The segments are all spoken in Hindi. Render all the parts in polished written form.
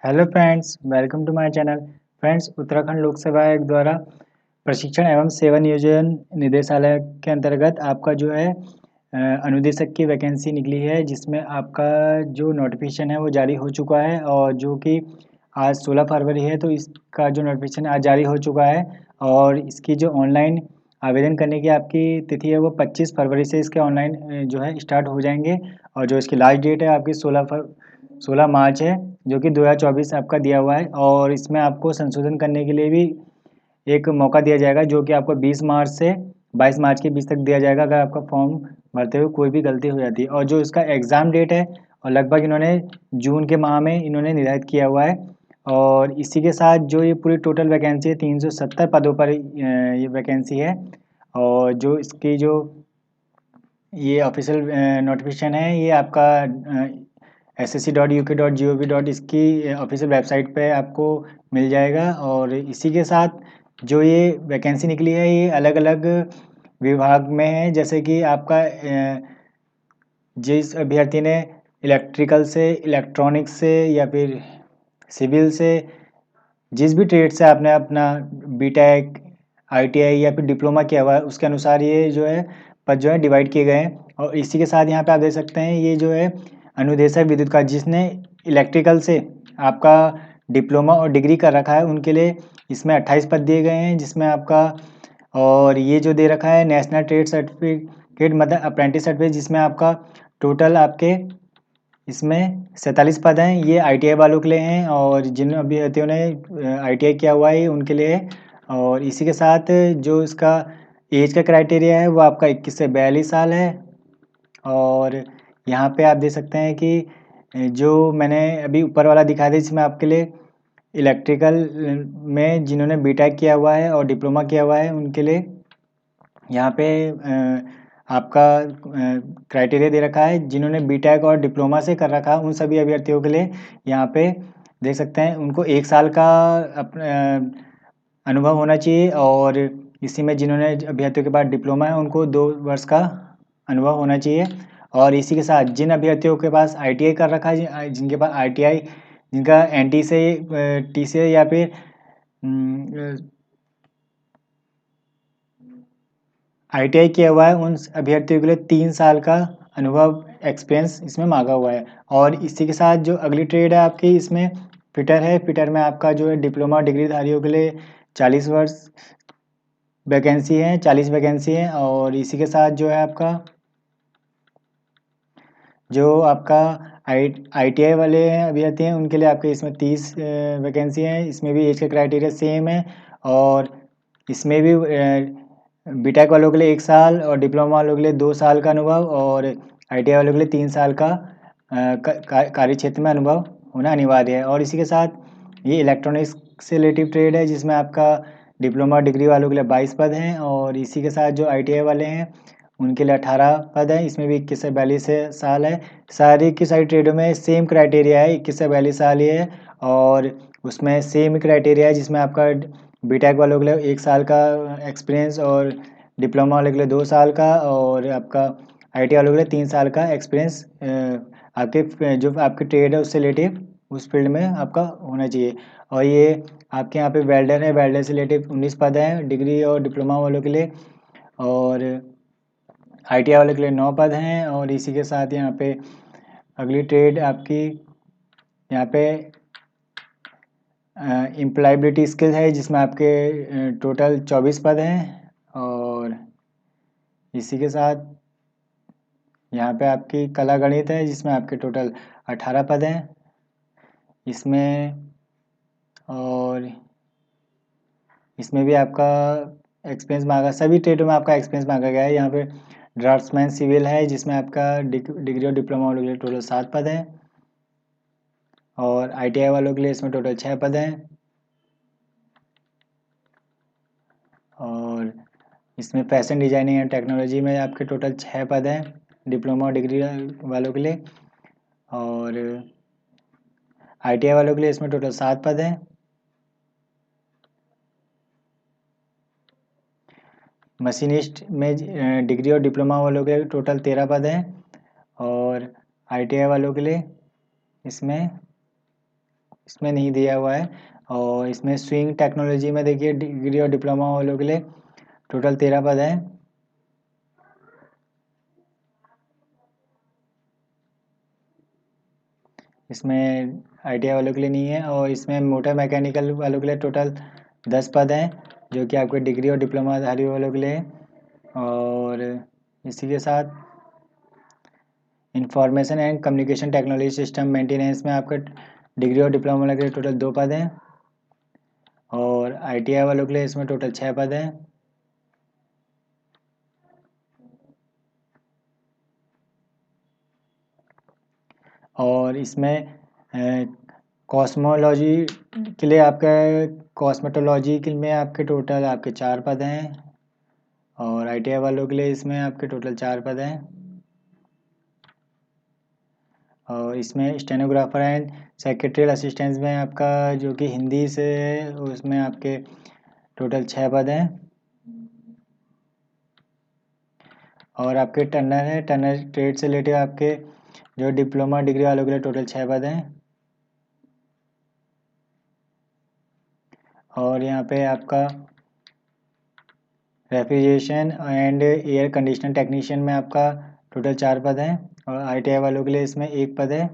Hello friends, welcome to my channel. Friends, Uttarakhand Lok Seva आयोग द्वारा प्रशिक्षण एवं सेवा नियोजन निदेशालय के अंतर्गत आपका जो है अनुदेशक की वैकेंसी निकली है, जिसमें आपका जो नोटिफिकेशन है वो जारी हो चुका है और जो कि आज 16 फरवरी है, तो इसका जो नोटिफिकेशन आज जारी हो चुका है। और इसकी जो ऑनलाइन आवेदन करने की आपकी तिथि है वो 25 फरवरी से इसके ऑनलाइन जो है स्टार्ट हो जाएंगे। और जो इसकी लास्ट डेट है आपकी 16 मार्च है, जो कि 2024 आपका दिया हुआ है। और इसमें आपको संशोधन करने के लिए भी एक मौका दिया जाएगा, जो कि आपको 20 मार्च से 22 मार्च के बीच तक दिया जाएगा, अगर आपका फॉर्म भरते हुए कोई भी गलती हो जाती है। और जो इसका एग्ज़ाम डेट है, और लगभग इन्होंने जून के माह में इन्होंने निर्धारित किया हुआ है। और इसी के साथ जो ये पूरी टोटल वैकेंसी है, 370 पदों पर ये वैकेंसी है। और जो इसकी जो ये ऑफिशियल नोटिफिकेशन है, ये आपका ssc.uk.gov. इसकी ऑफिशियल वेबसाइट पे आपको मिल जाएगा। और इसी के साथ जो ये वैकेंसी निकली है, ये अलग अलग विभाग में है। जैसे कि आपका जिस अभ्यर्थी ने इलेक्ट्रिकल से, इलेक्ट्रॉनिक्स से या फिर सिविल से, जिस भी ट्रेड से आपने अपना बीटेक, आईटीआई या फिर डिप्लोमा किया हुआ है, उसके अनुसार ये जो है पद जो है डिवाइड किए गए हैं। और इसी के साथ यहाँ पे आप देख सकते हैं, ये जो है अनुदेशक विद्युत का, जिसने इलेक्ट्रिकल से आपका डिप्लोमा और डिग्री कर रखा है, उनके लिए इसमें 28 पद दिए गए हैं, जिसमें आपका और ये जो दे रखा है नेशनल ट्रेड सर्टिफिकेट, मतलब अप्रेंटिस सर्टिफिकेट, जिसमें आपका टोटल आपके इसमें 47 पद हैं। ये आईटीआई वालों के लिए हैं, और जिन अभ्यर्थियों ने आईटीआई किया हुआ है उनके लिए है। और इसी के साथ जो इसका एज का क्राइटेरिया है वो आपका 21 से 42 साल है। और यहाँ पे आप देख सकते हैं कि जो मैंने अभी ऊपर वाला दिखा दिया, जिसमें आपके लिए इलेक्ट्रिकल में जिन्होंने बीटेक किया हुआ है और डिप्लोमा किया हुआ है, उनके लिए यहाँ पे आपका क्राइटेरिया दे रखा है। जिन्होंने बीटेक और डिप्लोमा से कर रखा है, उन सभी अभ्यर्थियों के लिए यहाँ पे देख सकते हैं, उनको 1 साल का अनुभव होना चाहिए। और इसी में जिन्होंने अभ्यर्थियों के पास डिप्लोमा है, उनको 2 वर्ष का अनुभव होना चाहिए। और इसी के साथ जिन अभ्यर्थियों के पास आईटीआई कर रखा है, जिनके पास आईटीआई, जिनका एनटी से टी से या फिर आईटीआई किया हुआ है, उन अभ्यर्थियों के लिए 3 साल का अनुभव, एक्सपीरियंस इसमें मांगा हुआ है। और इसी के साथ जो अगली ट्रेड है आपकी, इसमें फिटर है। फिटर में आपका जो है डिप्लोमा डिग्रीधारियों के लिए 40 वर्ष वैकेंसी है, 40 वैकेंसी है। और इसी के साथ जो है आपका जो आपका आईटीआई वाले हैं अभ्यर्थी हैं, उनके लिए आपके इसमें 30 वैकेंसी हैं। इसमें भी एज का क्राइटेरिया सेम है। और इसमें भी बीटेक वालों के लिए 1 साल और डिप्लोमा वालों के लिए 2 साल का अनुभव, और आईटीआई वालों के लिए 3 साल का कार्य क्षेत्र में अनुभव होना अनिवार्य है। और इसी के साथ ये इलेक्ट्रॉनिक्स से रिलेटिव ट्रेड है, जिसमें आपका डिप्लोमा डिग्री वालों के लिए 22 पद हैं। और इसी के साथ जो आईटीआई वाले हैं, उनके लिए 18 पद हैं। इसमें भी 21 से 42 साल है। सारी की सारी ट्रेडों में सेम क्राइटेरिया है, 21 से 42 साल ही है। और उसमें सेम क्राइटेरिया है, जिसमें आपका बीटेक वालों के लिए 1 साल का एक्सपीरियंस, और डिप्लोमा वालों के लिए 2 साल का, और आपका आईटी वालों के लिए 3 साल का एक्सपीरियंस आपके जो आपकी ट्रेड है उससे रिलेटिव, उस फील्ड में आपका होना चाहिए। और ये आपके यहाँ पे वेल्डर है, वेल्डर से रिलेटिव 19 पद हैं डिग्री और डिप्लोमा वालों के लिए। और आईटीआई वाले के लिए 9 पद हैं। और इसी के साथ यहाँ पे अगली ट्रेड आपकी यहाँ पे एम्प्लॉयबिलिटी स्किल है, जिसमें आपके टोटल 24 पद हैं। और इसी के साथ यहाँ पे आपकी कला गणित है, जिसमें आपके टोटल 18 पद हैं इसमें। और इसमें भी आपका एक्सपीरियंस मांगा, सभी ट्रेडों में आपका एक्सपीरियंस मांगा गया है। यहाँ पे ड्राफ्ट्समैन सिविल है, जिसमें आपका डिग्री और डिप्लोमा वालों के लिए टोटल 7 पद हैं। और आईटीआई वालों के लिए इसमें टोटल 6 पद हैं। और इसमें फैशन डिजाइनिंग एंड टेक्नोलॉजी में आपके टोटल 6 पद हैं डिप्लोमा और डिग्री वालों के लिए। और आईटीआई वालों के लिए इसमें टोटल 7 पद हैं। मशीनिस्ट में डिग्री और डिप्लोमा वालों के लिए टोटल 13 पद हैं। और आईटीआई वालों के लिए इसमें इसमें नहीं दिया हुआ है। और इसमें स्विंग टेक्नोलॉजी में देखिए डिग्री और डिप्लोमा वालों के लिए टोटल 13 पद हैं। इसमें आईटीआई वालों के लिए नहीं है। और इसमें मोटर मैकेनिकल वालों के लिए टोटल 10 पद हैं, जो कि आपके डिग्री और डिप्लोमा धारी वालों के लिए। और इसी के साथ information and communication technology system maintenance में आपका डिग्री और डिप्लोमा वालों के लिए टोटल 2 पद हैं। और आईटीआई वालों के लिए इसमें टोटल 6 पद हैं। और इसमें कॉस्मोलॉजी के लिए आपका कॉस्मेटोलॉजी के में आपके टोटल आपके 4 पद हैं। और आईटीआई वालों के लिए इसमें आपके टोटल 4 पद हैं। और इसमें स्टेनोग्राफर एंड सेक्रेटरियल असिस्टेंट में आपका जो कि हिंदी से है, उसमें आपके टोटल 6 पद हैं। और आपके टर्नर है, टर्नर ट्रेड से रिलेटेड आपके जो डिप्लोमा डिग्री वालों के लिए टोटल 6 पद हैं। और यहाँ पे आपका refrigeration and air conditioner technician में आपका टोटल 4 पद हैं। और आईटीआई वालों के लिए इसमें 1 पद है।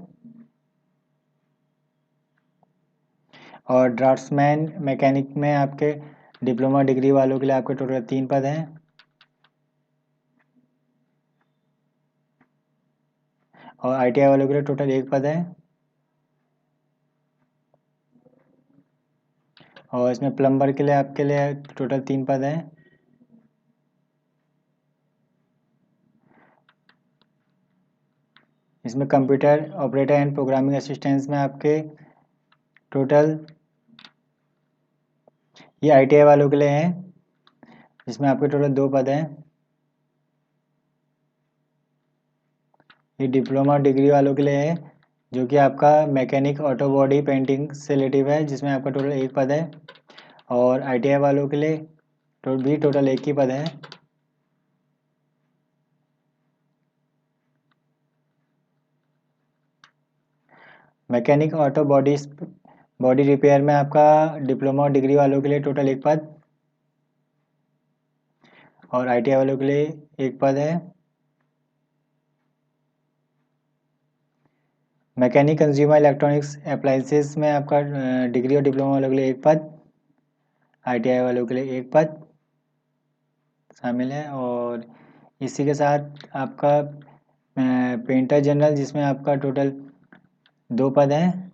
और ड्राफ्ट्समैन मैकेनिक में आपके डिप्लोमा डिग्री वालों के लिए आपके टोटल 3 पद हैं। और आईटीआई वालों के लिए टोटल 1 पद है। और इसमें प्लम्बर के लिए आपके लिए टोटल 3 पद हैं। इसमें computer operator and programming assistants में आपके टोटल ये आईटीआई वालों के लिए हैं, जिसमें आपके टोटल 2 पद हैं। ये डिप्लोमा डिग्री वालों के लिए है, जो कि आपका मैकेनिक ऑटो बॉडी पेंटिंग से रिलेटिव है, जिसमें आपका टोटल 1 पद है। और आईटीआई वालों के लिए भी टोटल 1 ही पद है। मैकेनिक ऑटो बॉडी रिपेयर में आपका डिप्लोमा डिग्री वालों के लिए टोटल 1 पद। और आईटीआई वालों के लिए 1 पद है। मैकेनिक कंज्यूमर इलेक्ट्रॉनिक्स अप्लायंसेस में आपका डिग्री और डिप्लोमा वालों के लिए 1 पद, आईटीआई वालों के लिए 1 पद शामिल है। और इसी के साथ आपका पेंटर जनरल, जिसमें आपका टोटल 2 पद हैं।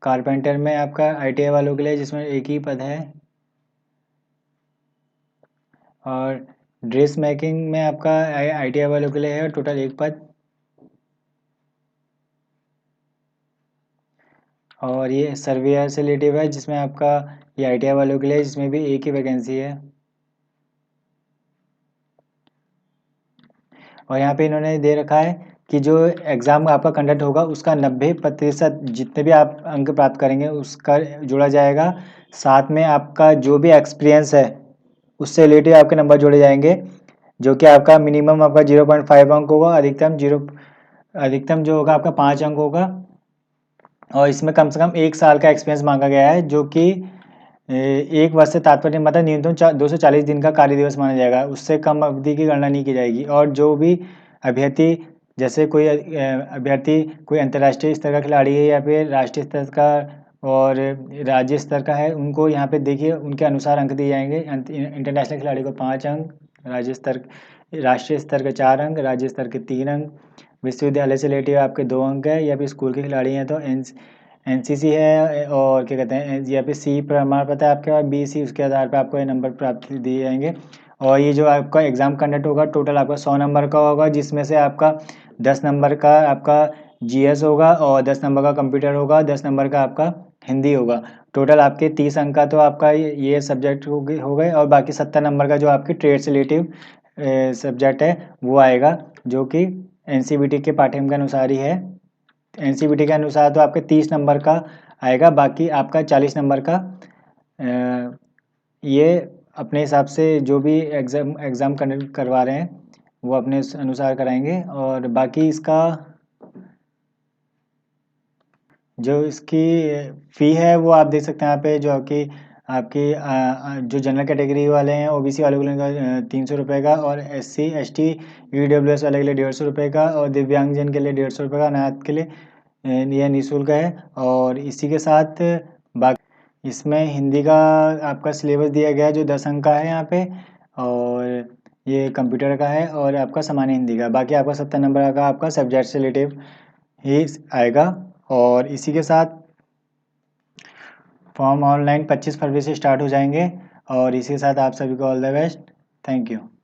कारपेंटर में आपका आईटीआई वालों के लिए, जिसमें 1 ही पद है। और ड्रेस मेकिंग में आपका आईटीआई वालों के लिए है टोटल 1 पद। और ये सर्वेयर से रिलेटिव है, जिसमें आपका ये आईटीआई वालों के लिए, जिसमें भी 1 ही वैकेंसी है। और यहाँ पे इन्होंने दे रखा है कि जो एग्ज़ाम आपका कंडक्ट होगा उसका 90% जितने भी आप अंक प्राप्त करेंगे उसका जोड़ा जाएगा। साथ में आपका जो भी एक्सपीरियंस है उससे रिलेटेड आपके नंबर जोड़े जाएंगे, जो कि आपका मिनिमम आपका 0.5 अंक होगा, अधिकतम जो होगा आपका 5 अंक होगा। और इसमें कम से कम 1 साल का एक्सपीरियंस मांगा गया है, जो कि 1 वर्ष से तात्पर्य मतलब न्यूनतम 240 दिन का कार्य दिवस माना जाएगा। उससे कम अवधि की गणना नहीं की जाएगी। और जो भी अभ्यर्थी जैसे कोई अभ्यर्थी कोई अंतर्राष्ट्रीय स्तर का खिलाड़ी है या फिर राष्ट्रीय स्तर का और राज्य स्तर का है, उनको यहाँ पे देखिए उनके अनुसार अंक दिए जाएंगे। इंटरनेशनल खिलाड़ी को 5 अंक, राष्ट्रीय स्तर के 4 अंक, राज्य स्तर के 3 अंक, विश्वविद्यालय से रिलेटिव आपके 2 अंक है, या फिर स्कूल के खिलाड़ी हैं तो एनसीसी है, और क्या कहते हैं या फिर सी प्रमाण पत्र आपके और बीसी, उसके आधार पर आपको ये नंबर प्राप्त दिए जाएंगे। और ये जो आपका एग्ज़ाम कंडक्ट होगा टोटल आपका 100 नंबर का होगा, जिसमें से आपका 10 नंबर का आपका जीएस होगा, और 10 नंबर का कंप्यूटर होगा, 10 नंबर का आपका हिंदी होगा। टोटल आपके 30 अंक का तो आपका ये सब्जेक्ट हो गए। और बाकी 70 नंबर का जो आपकी ट्रेड से रिलेटिव सब्जेक्ट है वो आएगा, जो कि एनसीईआरटी के पाठ्यक्रम के अनुसार ही है। एनसीईआरटी के अनुसार तो आपके 30 नंबर का आएगा, बाकी आपका 40 नंबर का ये अपने हिसाब से जो भी एग्ज़ाम कंडक्ट करवा रहे हैं वो अपने अनुसार कराएंगे। और बाकी इसका जो इसकी फ़ी है वो आप देख सकते हैं यहाँ पे, जो कि आपकी जो जनरल कैटेगरी वाले हैं, ओबीसी वालों के लिए 300 रुपये का, और एससी एसटी ईडब्ल्यूएस वाले के लिए 150 रुपये का, और दिव्यांगजन के लिए 150 रुपये का, अनाथ के लिए यह निःशुल्क है। और इसी के साथ बाकी इसमें हिंदी का आपका सिलेबस दिया गया है जो 10 अंक का है यहाँ पे, और ये कंप्यूटर का है, और आपका सामान्य हिंदी का। बाकी आपका 70 नंबर का आपका सब्जेक्ट से रिलेटिव ही आएगा। और इसी के साथ फॉर्म ऑनलाइन 25 फरवरी से स्टार्ट हो जाएंगे। और इसी के साथ आप सभी को all the best. Thank you.